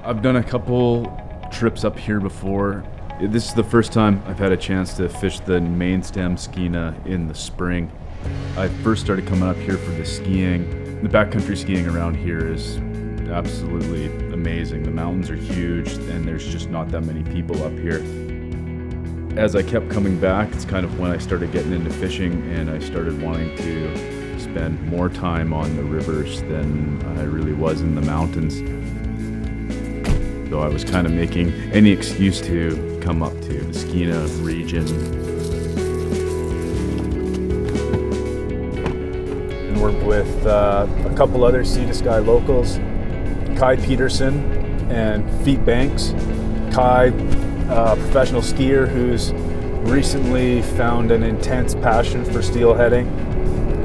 I've done a couple trips up here before. This is the first time I've had a chance to fish the main stem Skeena in the spring. I first started coming up here for the skiing. The backcountry skiing around here is absolutely amazing. The mountains are huge and there's just not that many people up here. As I kept coming back, it's kind of when I started getting into fishing and I started wanting to spend more time on the rivers than I really was in the mountains. So I was kind of making any excuse to come up to the Skeena region. And we're with a couple other Sea to Sky locals, Kai Peterson and Feet Banks. Kai, a professional skier who's recently found an intense passion for steelheading.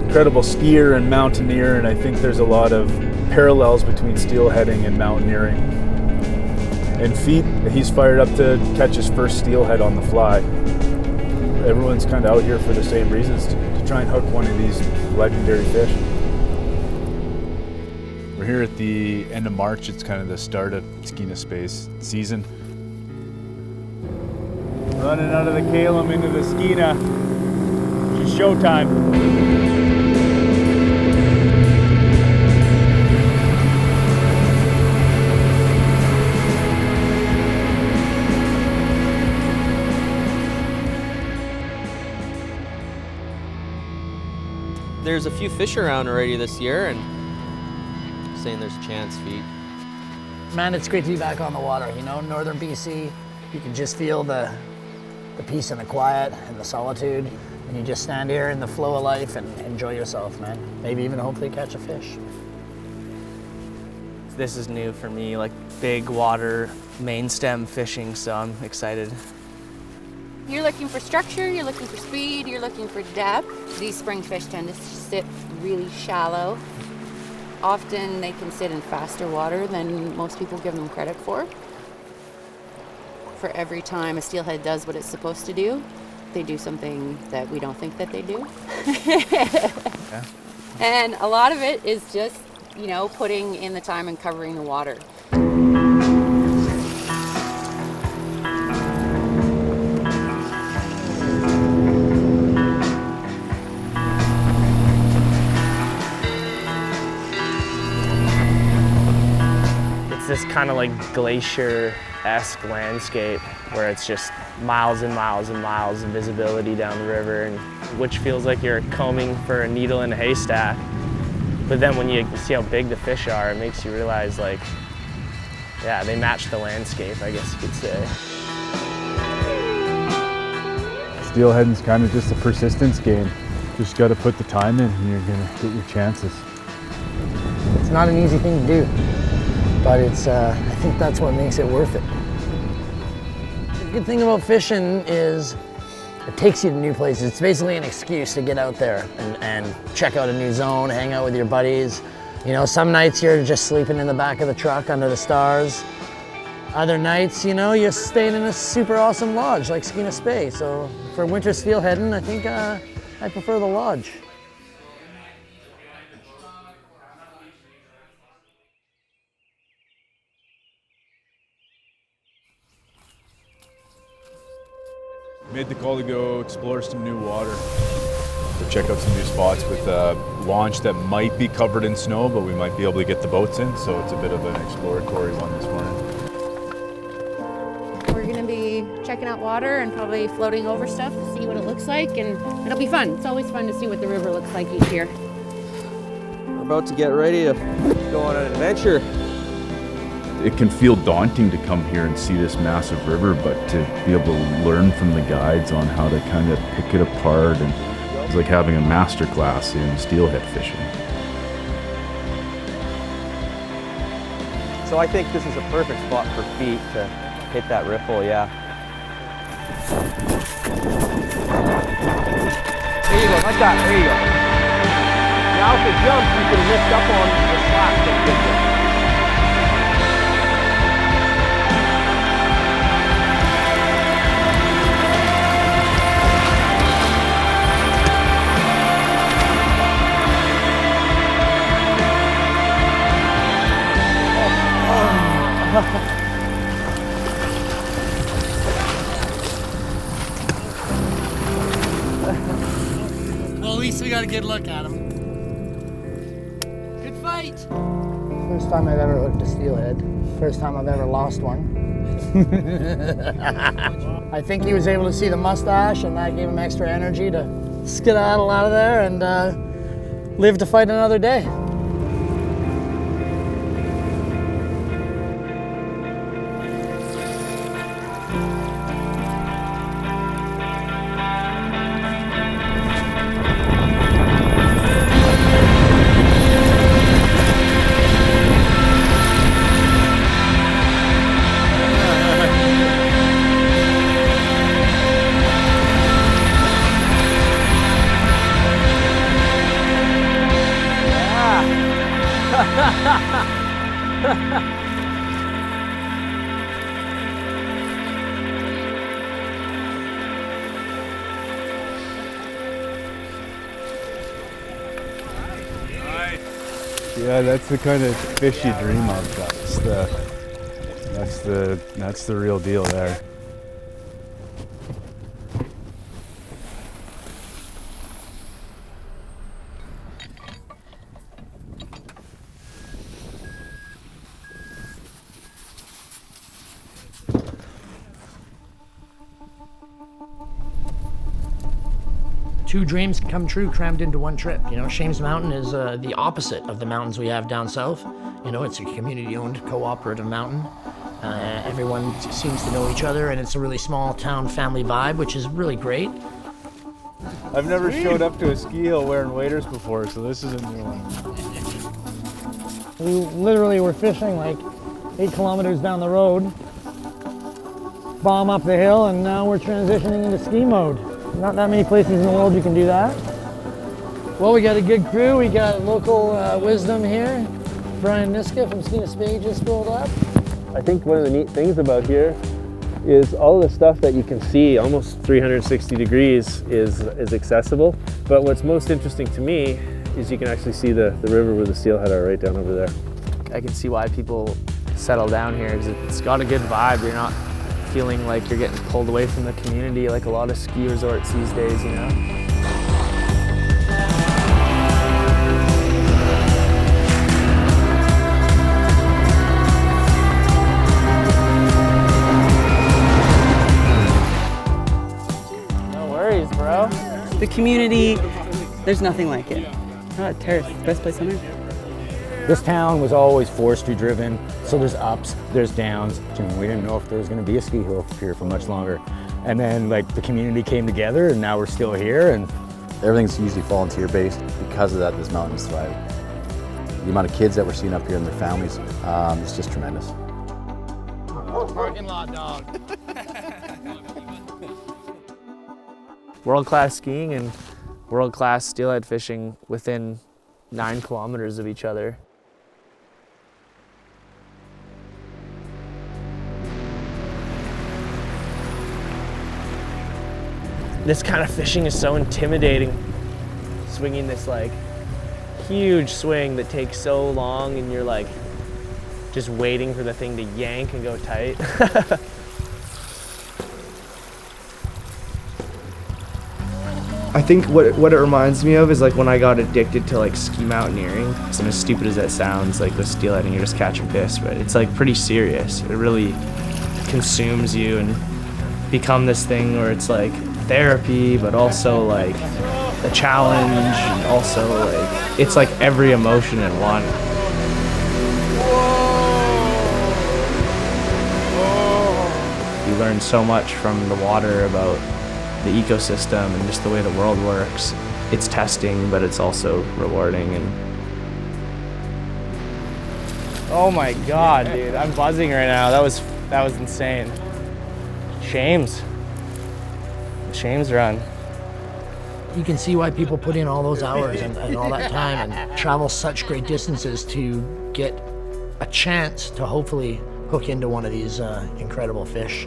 Incredible skier and mountaineer, and I think there's a lot of parallels between steelheading and mountaineering. And Feet, he's fired up to catch his first steelhead on the fly. Everyone's kind of out here for the same reasons, to try and hook one of these legendary fish. We're here at the end of March. It's kind of the start of Skeena Space season. Running out of the Kalem into the Skeena. It's showtime. There's a few fish around already this year, and saying there's a chance, Feet. Man, it's great to be back on the water, you know, northern BC. You can just feel the peace and the quiet and the solitude, and you just stand here in the flow of life and enjoy yourself, man. Maybe even hopefully catch a fish. This is new for me, like big water, main stem fishing, so I'm excited. You're looking for structure, you're looking for speed, you're looking for depth. These spring fish tend to sit really shallow. Often they can sit in faster water than most people give them credit for. For every time a steelhead does what it's supposed to do, they do something that we don't think that they do. Yeah. And a lot of it is just, you know, putting in the time and covering the water. This kind of like glacier-esque landscape where it's just miles and miles and miles of visibility down the river, and which feels like you're combing for a needle in a haystack. But then when you see how big the fish are, it makes you realize, like, yeah, they match the landscape, I guess you could say. Steelheading's kind of just a persistence game. Just got to put the time in and you're gonna get your chances. It's not an easy thing to do, but it's, I think that's what makes it worth it. The good thing about fishing is it takes you to new places. It's basically an excuse to get out there and check out a new zone, hang out with your buddies. You know, some nights you're just sleeping in the back of the truck under the stars. Other nights, you know, you're staying in a super awesome lodge like Skeena Space. So for winter steelheading, I think I prefer the lodge. Made the call to go explore some new water. To check out some new spots with a launch that might be covered in snow, but we might be able to get the boats in, so it's a bit of an exploratory one this morning. We're gonna be checking out water and probably floating over stuff to see what it looks like, and it'll be fun. It's always fun to see what the river looks like each year. We're about to get ready to go on an adventure. It can feel daunting to come here and see this massive river, but to be able to learn from the guides on how to kind of pick it apart, and it's like having a master class in steelhead fishing. So I think this is a perfect spot for Feet to hit that riffle, yeah. There you go, like that, there you go. Now if it jumps, you can lift up on the slack and get it. Ha ha. least we got a good look at him. Good fight. First time I've ever hooked a steelhead. First time I've ever lost one. I think he was able to see the mustache, and that gave him extra energy to skedaddle out of there and live to fight another day. Yeah, that's the kind of fish you dream of. That's the real deal there. Two dreams come true crammed into one trip. You know, Shames Mountain is the opposite of the mountains we have down south. You know, it's a community-owned, cooperative mountain. Everyone seems to know each other, and it's a really small town family vibe, which is really great. I've never showed up to a ski hill wearing waders before, so this is a new one. We literally were fishing like 8 kilometers down the road, bomb up the hill, and now we're transitioning into ski mode. Not that many places in the world you can do that. Well, we got a good crew. We got local wisdom here. Brian Niska from Skeena Spade just rolled up. I think one of the neat things about here is all the stuff that you can see almost 360 degrees is accessible. But what's most interesting to me is you can actually see the river where the steelhead are right down over there. I can see why people settle down here, because it's got a good vibe. You're not feeling like you're getting pulled away from the community like a lot of ski resorts these days, you know? No worries, bro. The community, there's nothing like it. Terrace, the best place on earth. This town was always forestry driven, so there's ups, there's downs. We didn't know if there was going to be a ski hill here for much longer. And then like the community came together, and now we're still here. And everything's usually volunteer based. Because of that, this mountain's thriving. The amount of kids that we're seeing up here and their families, is just tremendous. Parking lot dog. World-class skiing and world-class steelhead fishing within 9 kilometers of each other. This kind of fishing is so intimidating. Swinging this like huge swing that takes so long, and you're like just waiting for the thing to yank and go tight. I think what it reminds me of is like when I got addicted to like ski mountaineering. And as stupid as that sounds, like with steelheading, you're just catching fish, but it's like pretty serious. It really consumes you and become this thing where it's like therapy, but also like a challenge, and also like it's like every emotion in one. You learn so much from the water about the ecosystem and just the way the world works. It's testing, but it's also rewarding. And Oh my God, dude, I'm buzzing right now. That was insane. Shames. The Shames run. You can see why people put in all those hours and all that time and travel such great distances to get a chance to hopefully hook into one of these incredible fish.